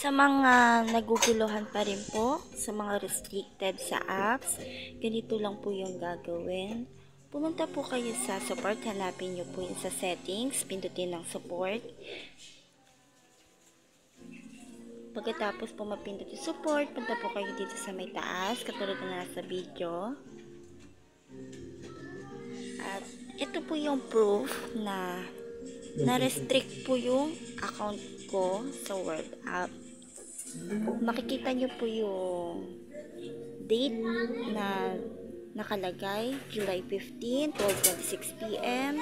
Sa mga naguguluhan pa rin po, sa mga restricted sa apps, ganito lang po yung gagawin. Pumunta po kayo sa support, hanapin nyo po yung sa settings, pindutin ng support. Pagkatapos po mapindot yung support, punta po kayo dito sa may taas, katulad na nasa video. At ito po yung proof na na-restrict po yung account ko sa World App. Makikita nyo po yung date na nakalagay, July 15, 12:26 PM.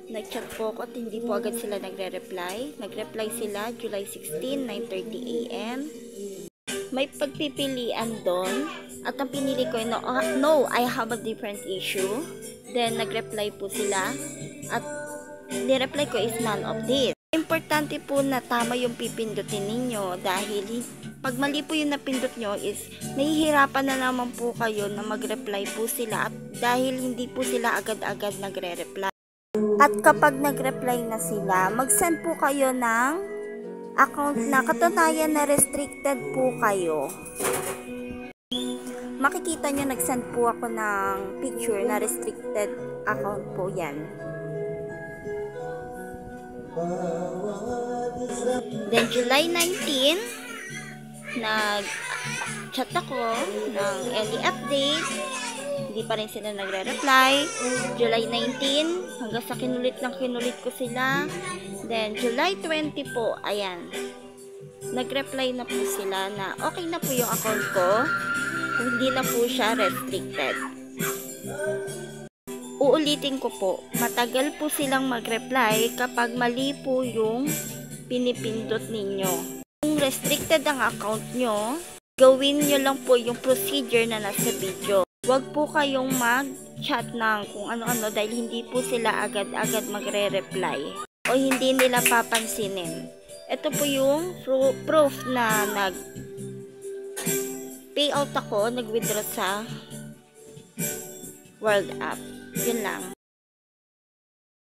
Nag-chat po ako at hindi po agad sila nagre-reply. Nag-reply sila July 16, 9:30 AM. May pagpipilian doon at ang pinili ko ay no, I have a different issue. Then nag-reply po sila at ni-reply ko is none of this. Importante po na tama yung pipindutin ninyo dahil pag mali po yung napindot nyo is nahihirapan na naman po kayo na mag-reply po sila at dahil hindi po sila agad-agad nagre-reply. At kapag nag-reply na sila, mag-send po kayo ng account na katunayan na restricted po kayo. Makikita nyo nag-send po ako ng picture na restricted account po yan. Then July 19, nag-chat ako ng any update, hindi pa rin sila nagre-reply. July 19, hanggang sa kinulit ko sila. Then July 20 po, ayan, nag-reply na po sila na okay na po yung account ko, hindi na po siya restricted. Uulitin ko po, matagal po silang mag-reply kapag mali po yung pinipindot ninyo. Kung restricted ang account nyo, gawin nyo lang po yung procedure na nasa video. Huwag po kayong mag-chat ng kung ano-ano dahil hindi po sila agad-agad magre-reply o hindi nila papansinin. Ito po yung proof na nag-payout ako, nag-withdraw sa World App. Yun lang.